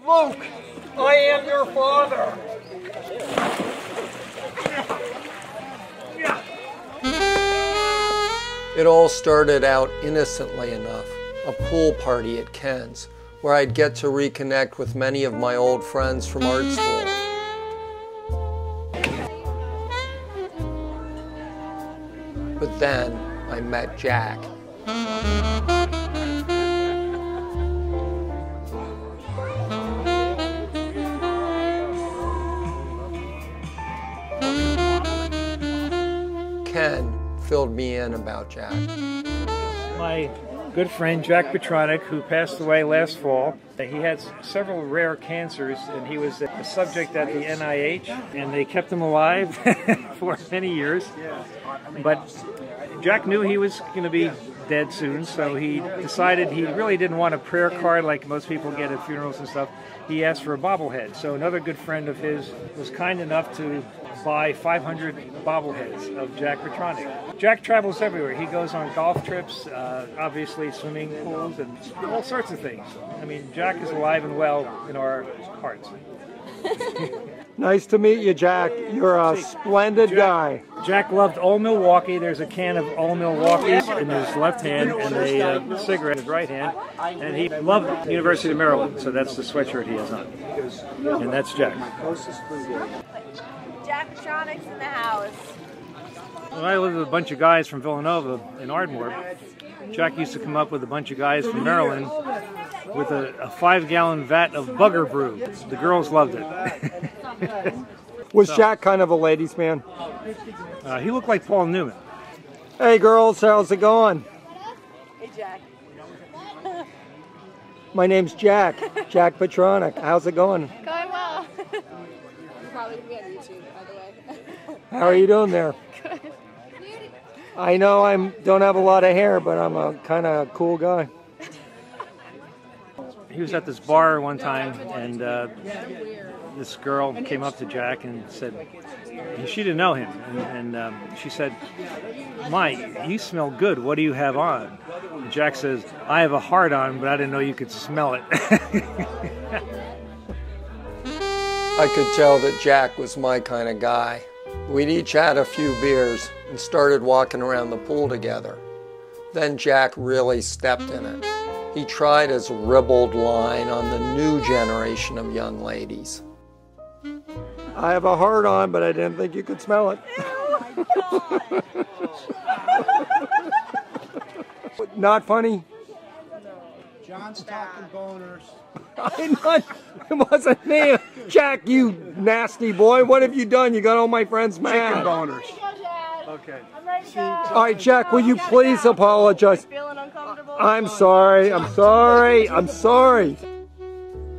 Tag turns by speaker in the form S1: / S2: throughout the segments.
S1: Luke, I am your father. It all started out innocently enough, a pool party at Ken's, where I'd get to reconnect with many of my old friends from art school. But then I met Jack. Ken filled me in about Jack.
S2: My good friend Jack Patronik, who passed away last fall, he had several rare cancers, and he was a subject at the NIH, and they kept him alive for many years. But Jack knew he was going to be dead soon, so he decided he really didn't want a prayer card like most people get at funerals and stuff. He asked for a bobblehead. So another good friend of his was kind enough to buy 500 bobbleheads of Jack Patronik. Jack travels everywhere. He goes on golf trips, obviously swimming pools, and all sorts of things. I mean, Jack is alive and well in our hearts.
S1: Nice to meet you, Jack. You're a splendid guy.
S2: Jack loved Old Milwaukee. There's a can of Old Milwaukee's in his left hand and a cigarette in his right hand. And he loved the University of Maryland, so that's the sweatshirt he has on. And that's Jack.
S3: Jack Patronik's in the house.
S2: When I lived with a bunch of guys from Villanova in Ardmore, Jack used to come up with a bunch of guys from Maryland with a 5-gallon vat of bugger brew. The girls loved it.
S1: Was Jack kind of a ladies' man?
S2: He looked like Paul Newman.
S1: Hey girls, how's it going?
S3: Hey Jack.
S1: My name's Jack. Jack Patronik. How's it going?
S3: Going well. You're probably going to be on YouTube, by the way.
S1: How are you doing there?
S3: Good.
S1: I know I don't have a lot of hair, but I'm a kind of cool guy.
S2: He was at this bar one time, and this girl came up to Jack and said, and she didn't know him, and she said, "Mike, you smell good. What do you have on?" And Jack says, "I have a heart on, but I didn't know you could smell it."
S1: I could tell that Jack was my kind of guy. We'd each had a few beers and started walking around the pool together. Then Jack really stepped in it. He tried his ribald line on the new generation of young ladies. I have a heart on, but I didn't think you could smell it. Not funny?
S4: John's talking boners.
S1: It wasn't me. Jack, you nasty boy. What have you done? You got all my friends mad.
S4: Chicken boners.
S2: Okay.
S3: I'm ready to go.
S1: All right, Jack, will you please apologize?
S3: Feeling uncomfortable?
S1: I'm sorry. I'm sorry. I'm sorry.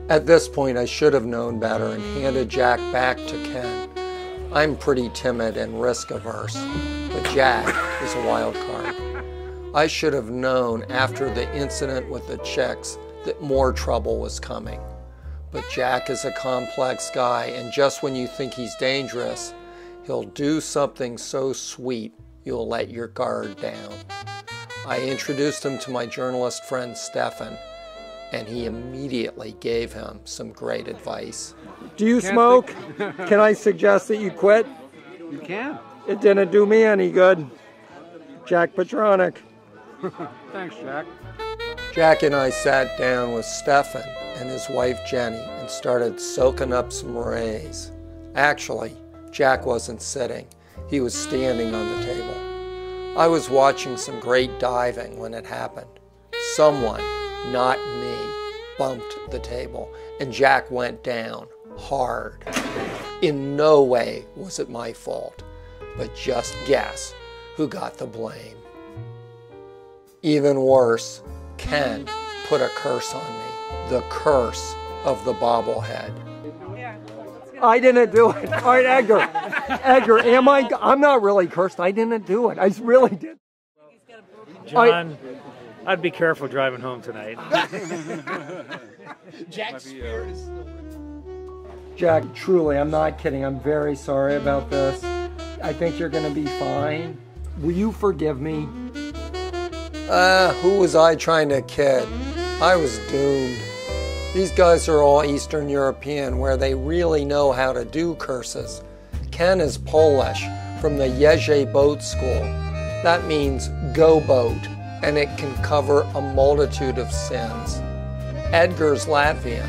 S1: At this point, I should have known better and handed Jack back to Ken. I'm pretty timid and risk-averse, but Jack is a wild card. I should have known after the incident with the chicks that more trouble was coming. But Jack is a complex guy, and just when you think he's dangerous, he'll do something so sweet you'll let your guard down. I introduced him to my journalist friend Stefan, and he immediately gave him some great advice. Do you smoke? Can I suggest that you quit?
S4: You can.
S1: It didn't do me any good. Jack Patronik.
S4: Thanks, Jack.
S1: Jack and I sat down with Stefan and his wife Jenny and started soaking up some rays. Actually, Jack wasn't sitting. He was standing on the table. I was watching some great diving when it happened. Someone, not me, bumped the table, and Jack went down hard. In no way was it my fault, but just guess who got the blame. Even worse, Ken put a curse on me. The curse of the bobblehead. I didn't do it. All right, Edgar. Edgar, I'm not really cursed. I didn't do it. I really did.
S2: John, I'd be careful driving home tonight.
S4: Jack's spirit is still...
S1: Jack, truly, I'm not kidding. I'm very sorry about this. I think you're going to be fine. Will you forgive me? Who was I trying to kid? I was doomed. These guys are all Eastern European where they really know how to do curses. Ken is Polish from the Jeże boat school. That means go boat, and it can cover a multitude of sins. Edgar's Latvian,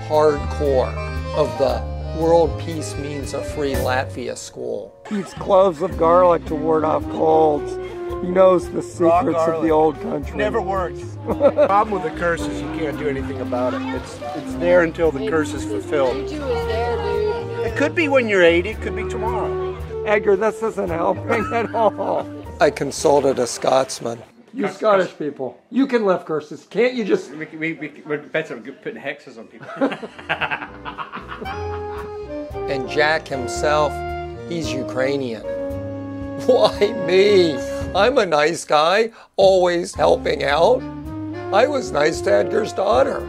S1: hardcore, of the World Peace Means a Free Latvia school.
S5: He eats cloves of garlic to ward off colds. He knows the secrets of the old country.
S4: Never works. The problem with the curse is you can't do anything about it. It's there until the curse is fulfilled. It could be when you're 80, it could be tomorrow.
S5: Edgar, this isn't helping at all.
S1: I consulted a Scotsman.
S5: You Scottish people, you can lift curses. Can't you just...
S6: We're better at putting hexes on people.
S1: And Jack himself, he's Ukrainian. Why me? I'm a nice guy, always helping out. I was nice to Edgar's daughter.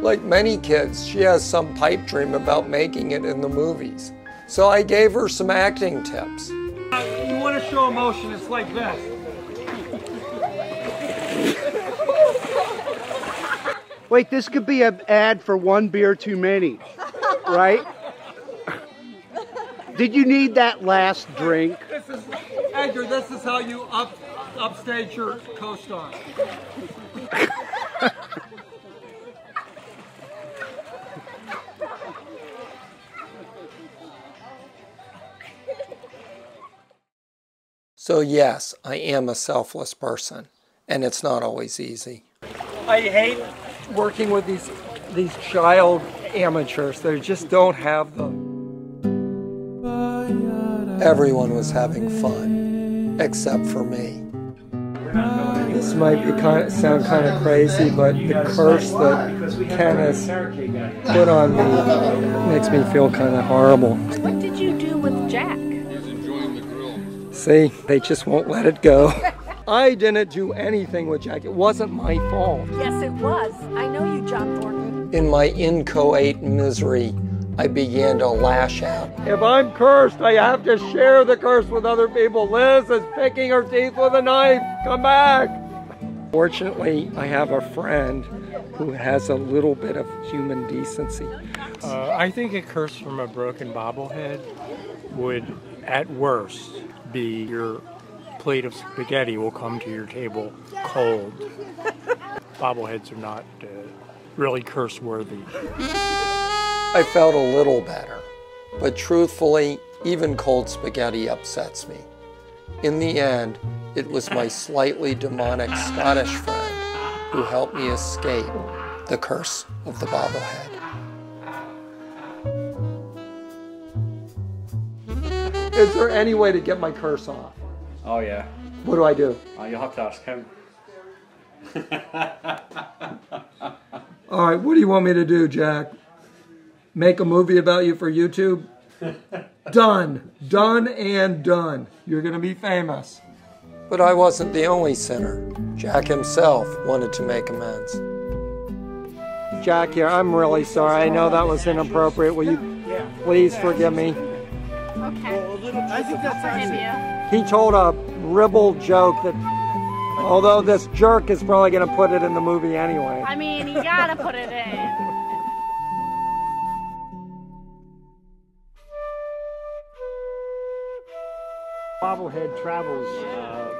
S1: Like many kids, she has some pipe dream about making it in the movies. So I gave her some acting tips.
S5: You want to show emotion, it's like this.
S4: Wait, this could be an ad for one beer too many, right? Did you need that last drink?
S5: Edgar, this is how you upstage your co-star.
S1: So yes, I am a selfless person, and it's not always easy.
S5: I hate working with these child amateurs that just don't have the...
S1: Everyone was having fun, except for me.
S5: This might sound kind of crazy, but the curse that Ken has put on me makes me feel kind of horrible.
S3: What did you do with Jack?
S5: See, they just won't let it go. I didn't do anything with Jack. It wasn't my fault.
S3: Yes, it was. I know you, John Thornton.
S1: In my inchoate misery, I began to lash out.
S5: If I'm cursed, I have to share the curse with other people. Liz is picking her teeth with a knife. Come back. Fortunately, I have a friend who has a little bit of human decency.
S7: I think a curse from a broken bobblehead would, at worst, be your plate of spaghetti will come to your table cold. Bobbleheads are not really curse-worthy.
S1: I felt a little better, but truthfully, even cold spaghetti upsets me. In the end, it was my slightly demonic Scottish friend who helped me escape the curse of the bobblehead.
S5: Is there any way to get my curse off?
S6: Oh yeah.
S5: What do I do?
S6: Oh, you'll have to ask him.
S5: All right, what do you want me to do, Jack? Make a movie about you for YouTube? Done. Done and done. You're going to be famous.
S1: But I wasn't the only sinner. Jack himself wanted to make amends.
S5: Jack here, I'm really sorry. I know that was inappropriate. Will you please forgive me?
S3: Okay. I think that's forgive you.
S5: He told a ribald joke that, although this jerk is probably going to put it in the movie anyway.
S3: I mean, you gotta put it in.
S2: Bobblehead travels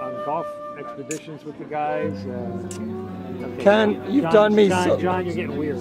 S2: on golf expeditions with the guys.
S5: Ken, you've done me so...
S2: John, you're getting weird.